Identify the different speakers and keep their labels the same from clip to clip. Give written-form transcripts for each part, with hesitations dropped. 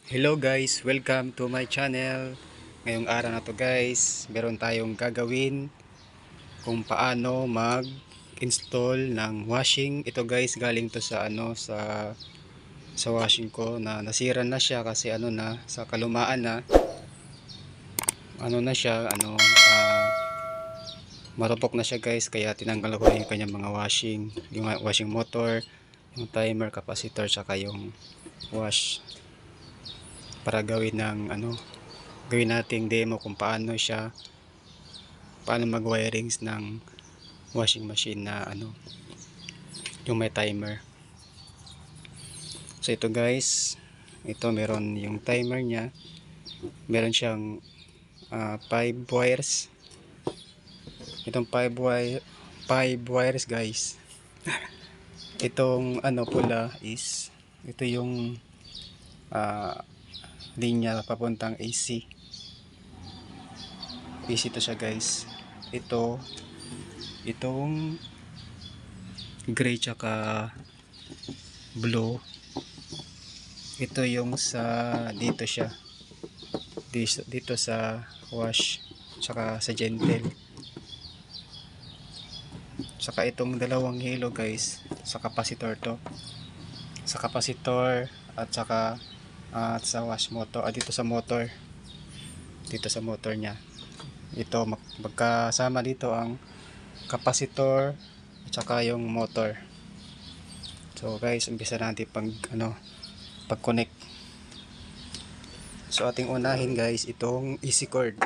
Speaker 1: Hello guys, welcome to my channel. Ngayong araw na to guys, meron tayong gagawin kung paano mag-install ng washing. Ito guys, galing to sa sa washing ko na nasira na siya kasi sa kalumaan na. Ano na siya, marupok na siya guys, kaya tinanggal ko yung kanyang mga washing, yung washing motor, yung timer, capacitor, saka yung wash para gawin nating demo kung paano mag-wirings ng washing machine na yung may timer. So ito guys, ito meron yung timer niya, meron siyang 5 wires. Itong 5 wires guys. Itong pula is ito yung linya papuntang AC. AC to siya guys. Itong gray tsaka blue, ito yung dito siya, dito sa wash tsaka sa gentle. Saka itong dalawang hilo guys, sa capacitor to, sa capacitor at saka sa wash motor, dito sa motor, niya. Ito magkasama dito ang capacitor at saka yung motor. So guys, umpisa natin pag-connect. So ating unahin guys itong AC cord.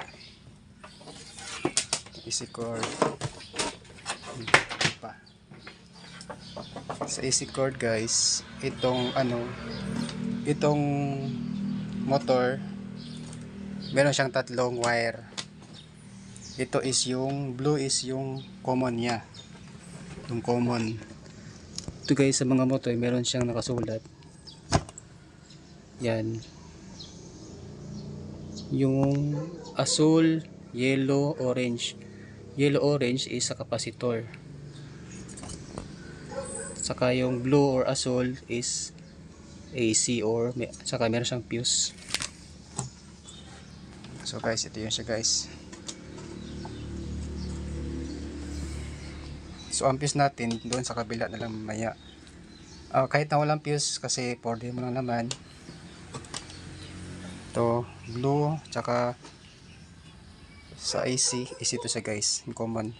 Speaker 1: Sa AC cord guys, itong motor, meron siyang tatlong wire. Ito is yung blue, is yung common niya, yung common. Ito guys, sa mga motor meron siyang nakasulat, yan, yung asul, yellow, orange. Yellow orange is sa capacitor, saka yung blue or asul is AC, saka meron siyang fuse. So guys, ito yun siya guys. So ang fuse natin doon sa kabila na lang mamaya. Kahit na walang fuse kasi 4D mo lang naman. Ito blue tsaka sa AC to siya guys, yung common.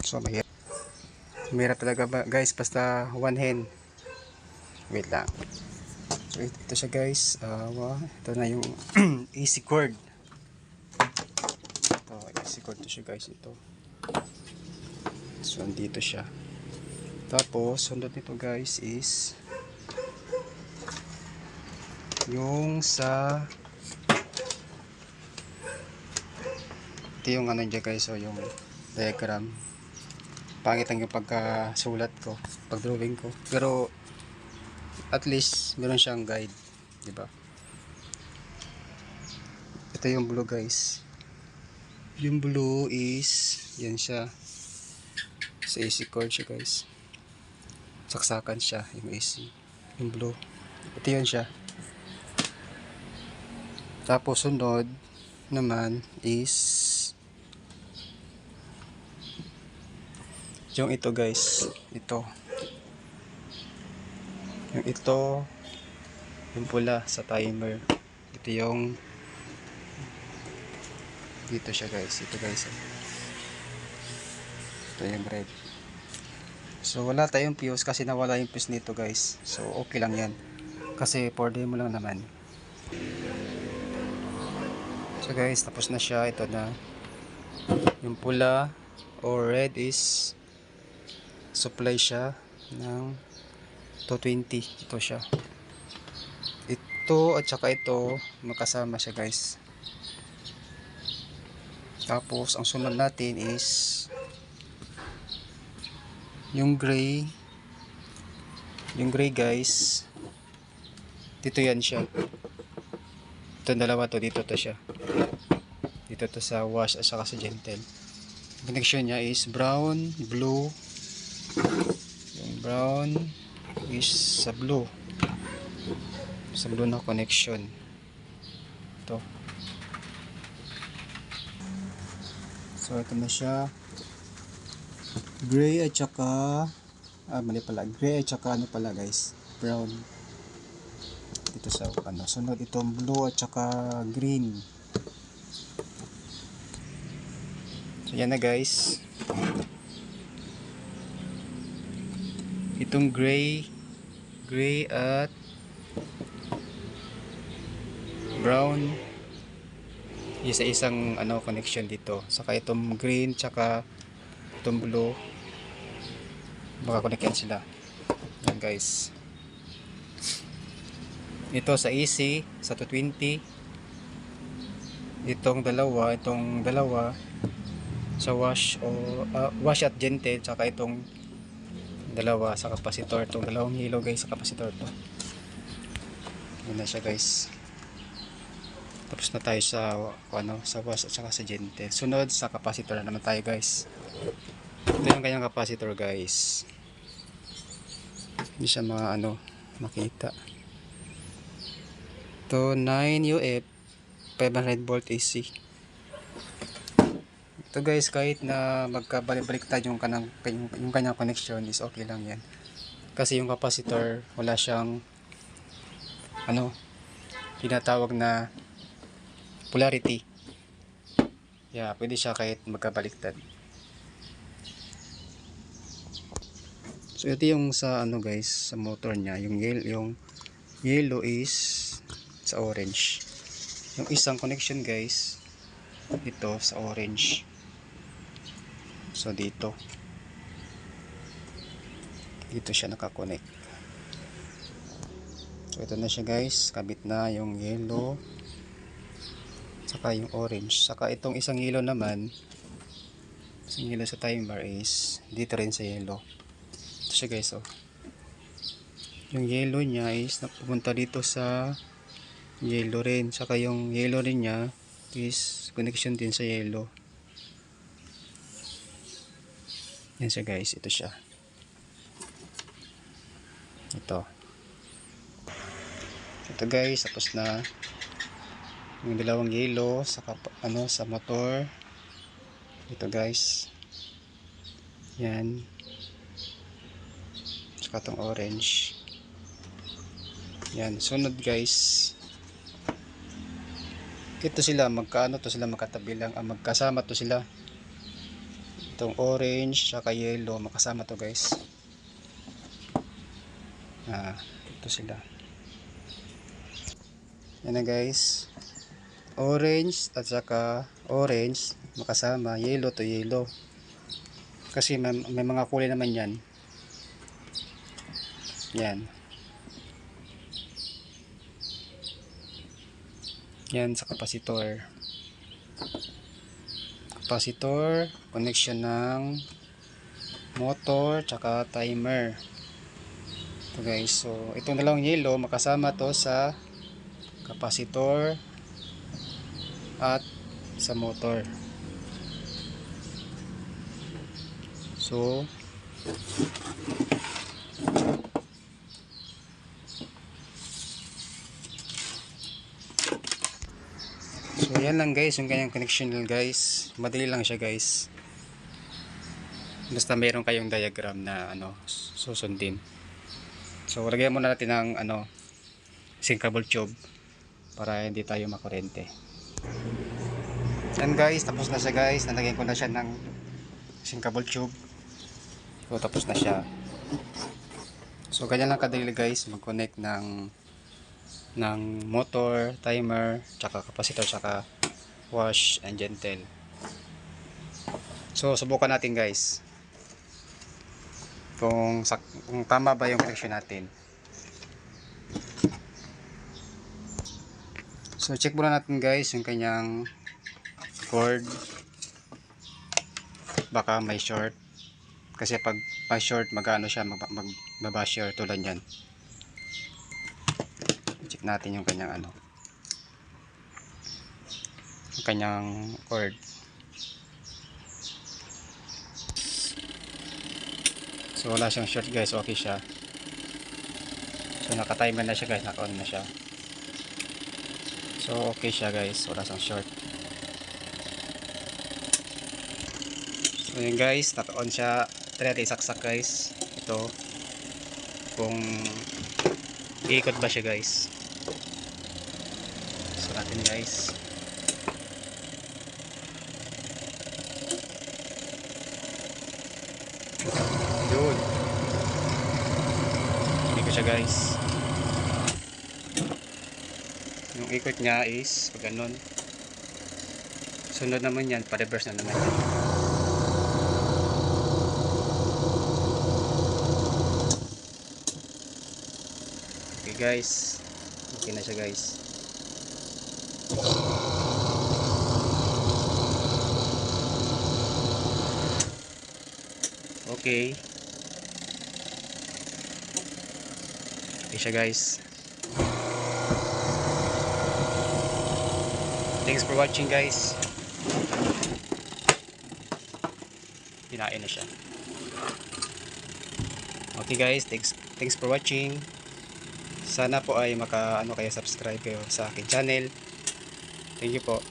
Speaker 1: So mahirap talaga guys, basta one hand. Wait lang. So ito siya guys, ito na yung AC cord. Ito AC cord to siya guys, ito. So andito siya. Tapos sundot nito guys is yung ito yung dyan guys, so yung diagram. Pangit lang yung pagkasulat ko, pag-drawing ko, pero at least meron siyang guide, di ba? Ito yung blue guys. Yung blue is yan siya. Sa AC cord siya guys. Saksakan siya yung AC. Yung blue. Ito yun siya. Tapos sunod naman is yung ito guys. Ito. Yung pula sa timer. Ito yung dito siya guys. Ito guys. Ito yung red. So wala tayong fuse kasi nawala yung fuse nito guys. So okay lang yan. Kasi 4D mo lang naman. So guys, tapos na siya. Ito na. Yung pula or red is supply siya ng 220. Ito siya. Ito at saka ito magkasama siya guys. Tapos ang sunod natin is yung gray guys. Dito yan siya. Ito dalawa to, dito to siya. Dito to sa wash at saka sa gentle. Connection niya is brown, blue. Yung brown is sa blue. sa blue na connection. Ito. So ito na siya. Gray at saka mali pala. Gray at saka ano pala guys, brown. Dito sa ano. Sunod itong blue at saka green. So yan na guys. Itong gray at brown, isa-isang ano connection dito. Saka itong green tsaka itong blue, makakonect yan sila. Yan guys. Ito sa AC, sa 220. Itong dalawa sa wash wash at gentle, tsaka itong dalawa sa capacitor. Itong dalawang hilo guys sa capacitor to. Yan na siya guys. Tapos na tayo sa sa wash at saka sa gentle. Sunod sa capacitor na naman tayo guys. Ito yung kanyang capacitor guys. Hindi siya makita. Ito 9 UF 500 volt AC. Ito guys, kahit na magkabalik-baliktad yung kanyang connection is okay lang yan. Kasi yung capacitor wala siyang tinatawag na polarity. Yeah, pwede siya kahit magkabaliktad. So ito yung sa guys, sa motor niya, yung yellow is sa orange. Yung isang connection guys, ito sa orange. So dito siya nakakonect. So ito na siya guys, kabit na yung yellow saka yung orange. Saka itong isang yellow naman, isang yellow sa timer is dito rin sa yellow. Ito siya guys, oh. Yung yellow niya is napupunta dito sa yellow rin. Saka yung yellow rin niya is connection din sa yellow. Yan siya guys, ito siya. Ito guys, tapos na yung dalawang yellow sa sa motor. Ito guys, yan, saka itong orange. Yan, sunod guys, ito sila magkatabi lang, magkasama to sila. Itong orange saka yellow makasama to guys. Ito sila. Yan na guys, orange at saka orange makasama, yellow to yellow. Kasi may mga kulay naman yan. Yan. Yan sa capacitor. Connection ng motor tsaka timer. Ito guys, so itong dalawang yellow makasama to sa capacitor at sa motor. So yan lang guys, yung kanyang connection guys. Madali lang siya guys. Basta meron kayong diagram na susundin. So lagyan muna natin ng sinkable tube para hindi tayo makurente. Yan guys, tapos na siya guys. Nalagyan ko na siya ng sinkable tube. So tapos na siya. So ganyan lang kadali guys mag-connect ng motor, timer, tsaka capacitor, tsaka wash and gentle. So subukan natin guys kung tama ba yung connection natin. So check muna natin guys yung kanyang cord. Baka may short, kasi pag may short siya, magbabasher tulad yan. Check natin yung kanyang yung kanyang cord. So wala siyang short guys, okay siya. So naka-timer na siya guys, naka-on na siya. So okay siya guys, wala sang short. So yun guys, naka-on siya. Try natin isaksak guys. Ito kung iikot ba siya guys. So natin guys. Yun. Ikot siya guys. Yung ikot niya is pag ganun. Sunod naman yan, pa-reverse na naman yan. Okay guys, okay na siya guys. Okay. Okay siya guys. Thanks for watching guys. Hinain na siya. Okay guys, thanks for watching. Sana po ay maka-subscribe kayo sa akin channel. Thank you po.